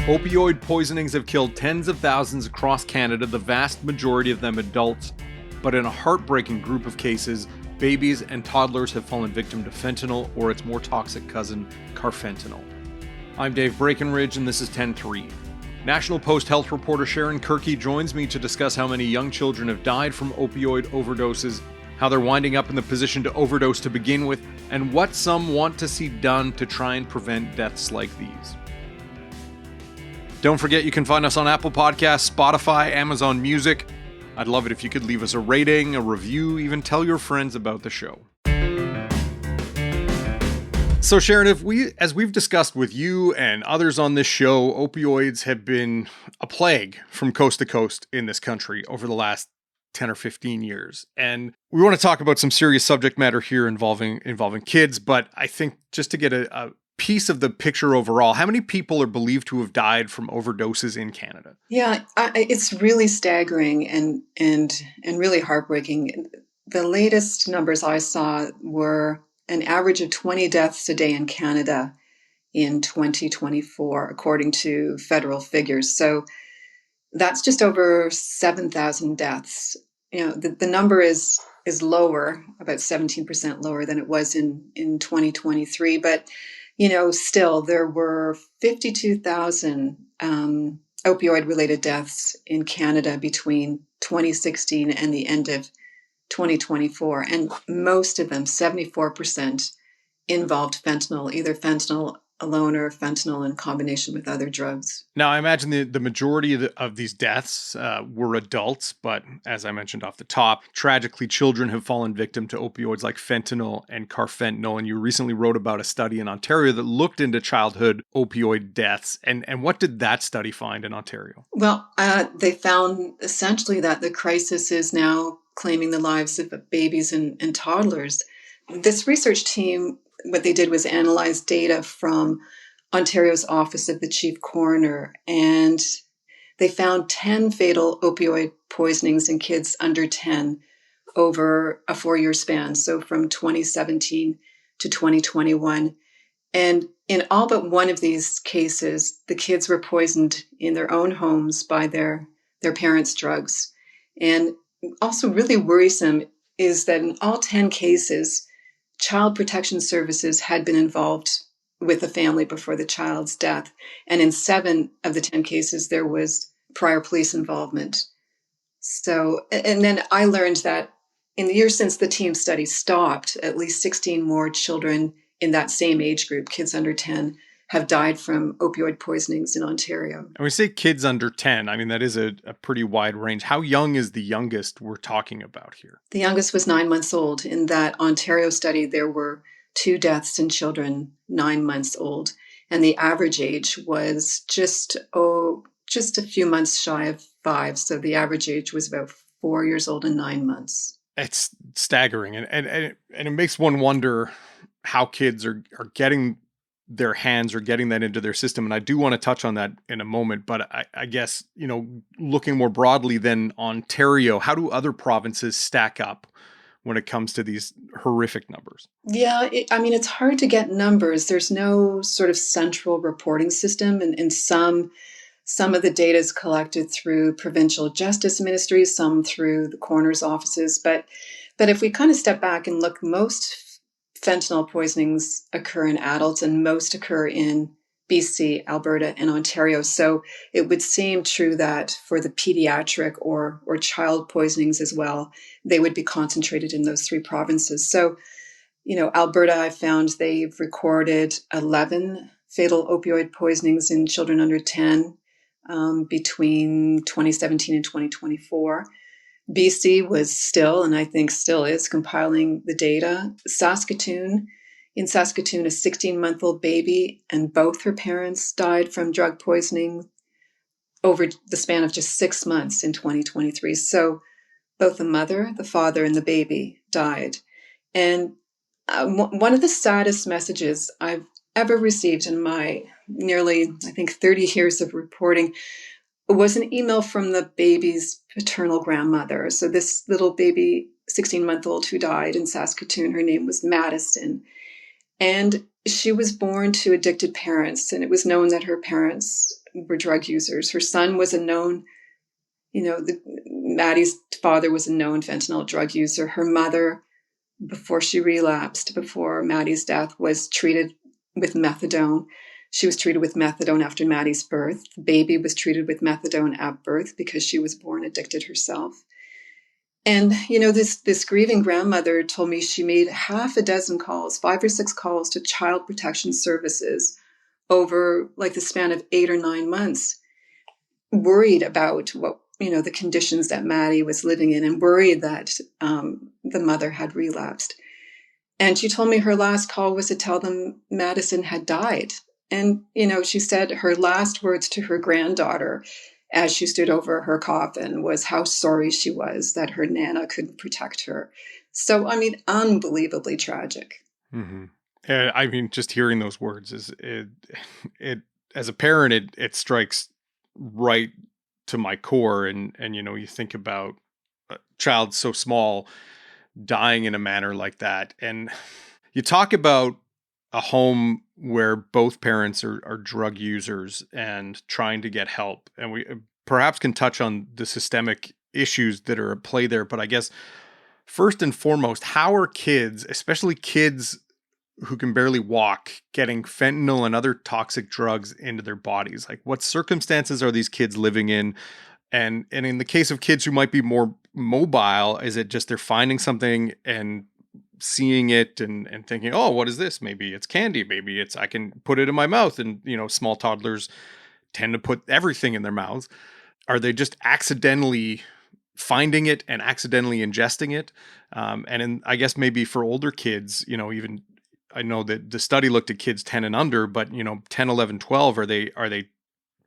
Opioid poisonings have killed tens of thousands across Canada, the vast majority of them adults. But in a heartbreaking group of cases, babies and toddlers have fallen victim to fentanyl or its more toxic cousin, carfentanil. I'm Dave Breckenridge, and this is 10-3. National Post health reporter Sharon Kirkey joins me to discuss how many young children have died from opioid overdoses, how they're winding up in the position to overdose to begin with, and what some want to see done to try and prevent deaths like these. Don't forget you can find us on Apple Podcasts, Spotify, Amazon Music. I'd love it if you could leave us a rating, a review, even tell your friends about the show. So Sharon, as we've discussed with you and others on this show, opioids have been a plague from coast to coast in this country over the last 10 or 15 years. And we want to talk about some serious subject matter here involving kids, but I think just to get a piece of the picture overall, how many people are believed to have died from overdoses in Canada? Yeah, it's really staggering and really heartbreaking. The latest numbers I saw were an average of 20 deaths a day in Canada in 2024, according to federal figures. So that's just over 7,000 deaths. You know, the number is lower, about 17% lower than it was in 2023, but you know, still, there were 52,000 opioid-related deaths in Canada between 2016 and the end of 2024. And most of them, 74%, involved fentanyl, either fentanyl alone or fentanyl in combination with other drugs. Now, I imagine the majority of these deaths were adults, but as I mentioned off the top, tragically, children have fallen victim to opioids like fentanyl and carfentanil. And you recently wrote about a study in Ontario that looked into childhood opioid deaths. And what did that study find in Ontario? Well, they found essentially that the crisis is now claiming the lives of babies and toddlers. This research team, what they did was analyze data from Ontario's Office of the Chief Coroner, and they found 10 fatal opioid poisonings in kids under 10 over a 4-year span, so from 2017 to 2021. And in all but one of these cases, the kids were poisoned in their own homes by their parents' drugs. And also really worrisome is that in all 10 cases, Child Protection Services had been involved with the family before the child's death. And in 7 of the 10 cases, there was prior police involvement. So, and then I learned that in the years since the team study stopped, at least 16 more children in that same age group, kids under 10, have died from opioid poisonings in Ontario. And we say kids under 10. I mean, that is a pretty wide range. How young is the youngest we're talking about here? The youngest was 9 months old. In that Ontario study, there were 2 deaths in children 9 months old. And the average age was just a few months shy of 5. So the average age was about 4 years old and 9 months. It's staggering. And it makes one wonder how kids are getting their hands or getting that into their system. And I do want to touch on that in a moment, but I guess, you know, looking more broadly than Ontario, how do other provinces stack up when it comes to these horrific numbers? Yeah, it's hard to get numbers. There's no sort of central reporting system, and some of the data is collected through provincial justice ministries, some through the coroner's offices. But if we kind of step back and look, most fentanyl poisonings occur in adults, and most occur in BC, Alberta, and Ontario. So it would seem true that for the pediatric or child poisonings as well, they would be concentrated in those 3 provinces. So, you know, Alberta, I found they've recorded 11 fatal opioid poisonings in children under 10 between 2017 and 2024. BC was still, and I think still is, compiling the data. In Saskatoon, a 16-month-old baby and both her parents died from drug poisoning over the span of just 6 months in 2023. So both the mother, the father, and the baby died. And one of the saddest messages I've ever received in my nearly, I think, 30 years of reporting was an email from the baby's paternal grandmother. So this little baby, 16-month-old who died in Saskatoon, her name was Madison. And she was born to addicted parents, and it was known that her parents were drug users. Her son was a known, Maddie's father was a known fentanyl drug user. Her mother, before she relapsed, before Maddie's death, was treated with methadone. She was treated with methadone after Maddie's birth. The baby was treated with methadone at birth because she was born addicted herself. And, this grieving grandmother told me she made half a dozen calls, 5 or 6 calls to child protection services over like the span of 8 or 9 months, worried about the conditions that Maddie was living in, and worried that the mother had relapsed. And she told me her last call was to tell them Madison had died. And, she said her last words to her granddaughter as she stood over her coffin was how sorry she was that her Nana couldn't protect her. So, unbelievably tragic. Mm-hmm. I mean, just hearing those words it as a parent, it strikes right to my core. And, you think about a child so small dying in a manner like that. And you talk about a home where both parents are drug users and trying to get help. And we perhaps can touch on the systemic issues that are at play there. But I guess first and foremost, how are kids, especially kids who can barely walk, getting fentanyl and other toxic drugs into their bodies? Like, what circumstances are these kids living in? And in the case of kids who might be more mobile, is it just they're finding something and seeing it and thinking, oh, what is this? Maybe it's candy. Maybe it's, I can put it in my mouth. And, small toddlers tend to put everything in their mouths. Are they just accidentally finding it and accidentally ingesting it? I guess maybe for older kids, even I know that the study looked at kids 10 and under, but 10, 11, 12, are they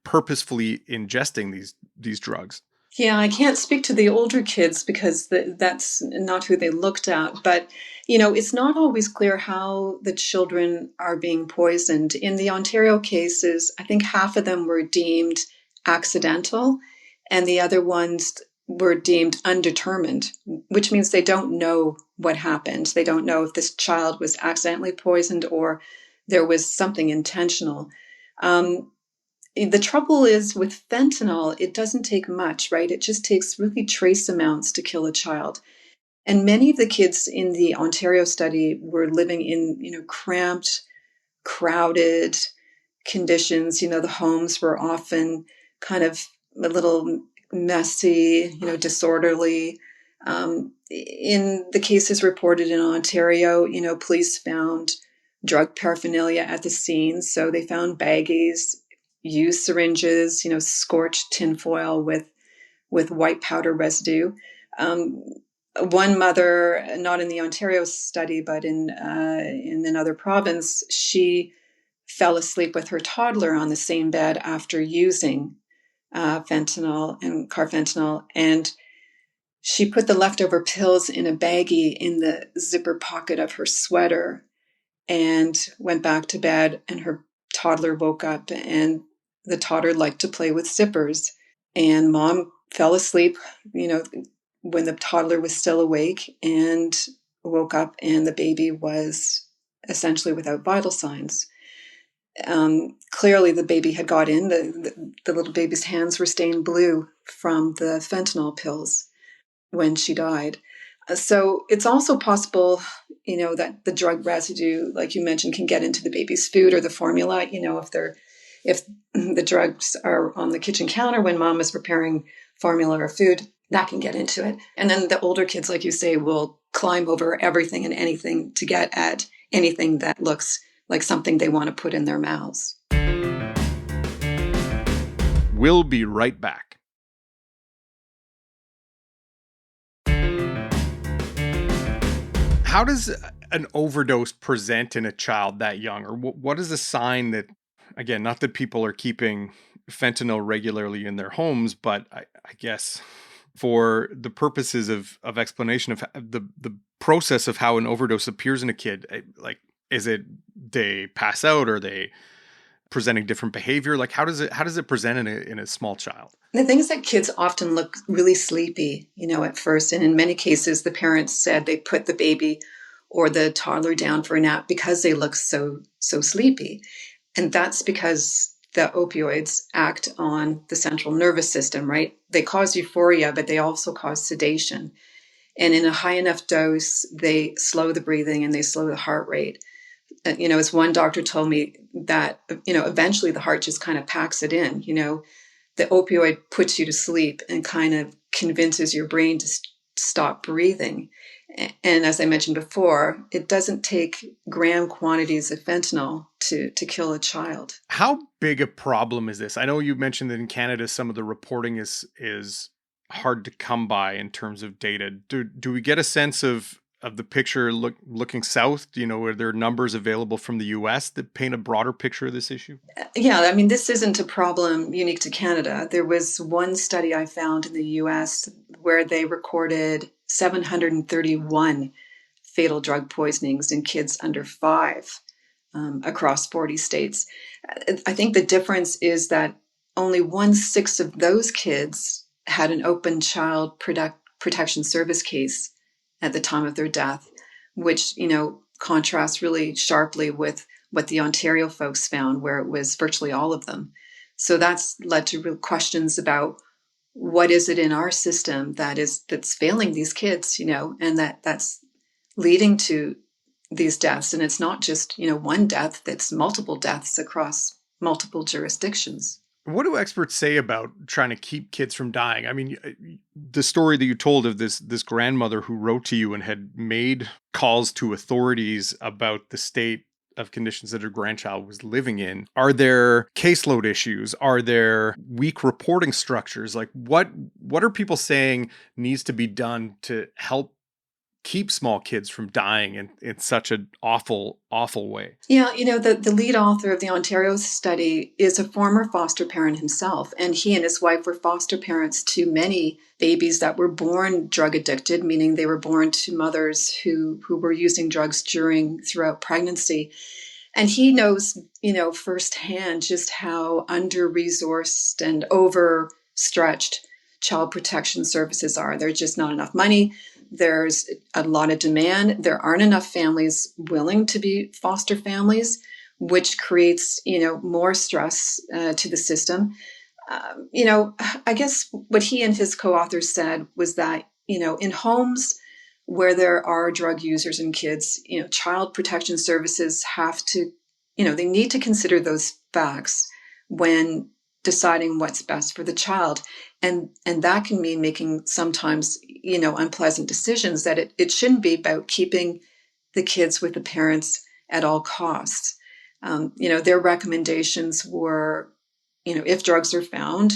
purposefully ingesting these drugs? Yeah, I can't speak to the older kids because that's not who they looked at. But, it's not always clear how the children are being poisoned. In the Ontario cases, I think half of them were deemed accidental and the other ones were deemed undetermined, which means they don't know what happened. They don't know if this child was accidentally poisoned or there was something intentional. The trouble is with fentanyl, it doesn't take much, right? It just takes really trace amounts to kill a child. And many of the kids in the Ontario study were living in, cramped, crowded conditions. The homes were often kind of a little messy, disorderly. In the cases reported in Ontario, police found drug paraphernalia at the scene. So they found baggies, used syringes, scorched tinfoil with white powder residue. One mother, not in the Ontario study, but in another province, she fell asleep with her toddler on the same bed after using fentanyl and carfentanil, and she put the leftover pills in a baggie in the zipper pocket of her sweater and went back to bed, and her toddler woke up, and the toddler liked to play with zippers, and mom fell asleep, when the toddler was still awake, and woke up and the baby was essentially without vital signs. Clearly the baby had got in. The little baby's hands were stained blue from the fentanyl pills when she died. So it's also possible, that the drug residue, like you mentioned, can get into the baby's food or the formula. If the drugs are on the kitchen counter when mom is preparing formula or food, that can get into it. And then the older kids, like you say, will climb over everything and anything to get at anything that looks like something they want to put in their mouths. We'll be right back. How does an overdose present in a child that young? Or what is a sign that, again, not that people are keeping fentanyl regularly in their homes, but I guess for the purposes of explanation of the process of how an overdose appears in a kid, like, is it they pass out, or they presenting different behavior? Like, how does it present in a small child? The thing is that kids often look really sleepy, at first. And in many cases, the parents said they put the baby or the toddler down for a nap because they look so sleepy. And that's because the opioids act on the central nervous system, right? They cause euphoria, but they also cause sedation. And in a high enough dose, they slow the breathing and they slow the heart rate. As one doctor told me that, eventually the heart just kind of packs it in. The opioid puts you to sleep and kind of convinces your brain to stop breathing. And as I mentioned before, it doesn't take gram quantities of fentanyl to kill a child. How big a problem is this? I know you mentioned that in Canada, some of the reporting is hard to come by in terms of data. Do we get a sense of the picture looking south? Are there numbers available from the US that paint a broader picture of this issue? Yeah, I mean, this isn't a problem unique to Canada. There was one study I found in the US where they recorded 731 fatal drug poisonings in kids under 5 across 40 states. I think the difference is that only 1/6 of those kids had an open child protection service case at the time of their death, which, contrasts really sharply with what the Ontario folks found, where it was virtually all of them. So that's led to real questions about what is it in our system that's failing these kids, and that's leading to these deaths. And it's not just, one death, that's multiple deaths across multiple jurisdictions. What do experts say about trying to keep kids from dying? I mean, the story that you told of this grandmother who wrote to you and had made calls to authorities about the state of conditions that her grandchild was living in. Are there caseload issues? Are there weak reporting structures? Like what are people saying needs to be done to help keep small kids from dying in such an awful way? Yeah, the lead author of the Ontario study is a former foster parent himself, and he and his wife were foster parents to many babies that were born drug addicted, meaning they were born to mothers who were using drugs throughout pregnancy. And he knows, firsthand just how under-resourced and overstretched child protection services are. There's just not enough money. There's a lot of demand. There aren't enough families willing to be foster families, which creates, more stress to the system. I guess what he and his co-authors said was that, in homes where there are drug users and kids, child protection services have to, they need to consider those facts when deciding what's best for the child. And that can mean making sometimes, unpleasant decisions that it shouldn't be about keeping the kids with the parents at all costs. Their recommendations were, if drugs are found,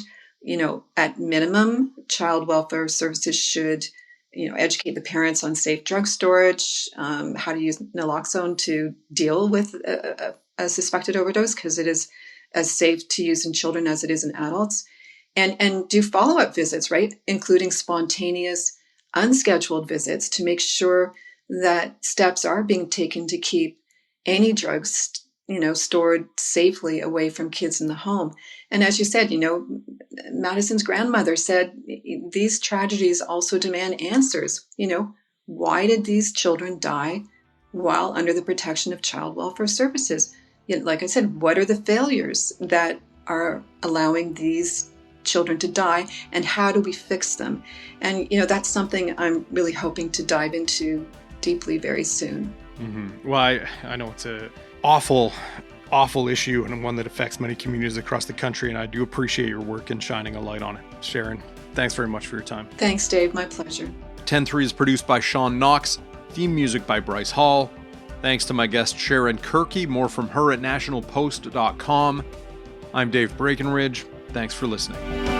at minimum, child welfare services should, educate the parents on safe drug storage, how to use naloxone to deal with a suspected overdose, because it is as safe to use in children as it is in adults, and do follow-up visits, right? Including spontaneous, unscheduled visits to make sure that steps are being taken to keep any drugs, stored safely away from kids in the home. And as you said, Madison's grandmother said these tragedies also demand answers. Why did these children die while under the protection of child welfare services? Like I said, what are the failures that are allowing these children to die, and how do we fix them? And, that's something I'm really hoping to dive into deeply very soon. Mm-hmm. Well, I know it's a awful issue and one that affects many communities across the country, and I do appreciate your work in shining a light on it. Sharon, thanks very much for your time. Thanks, Dave. My pleasure. 10-3 is produced by Sean Knox, theme music by Bryce Hall. Thanks to my guest Sharon Kirkey. More from her at nationalpost.com. I'm Dave Breckenridge. Thanks for listening.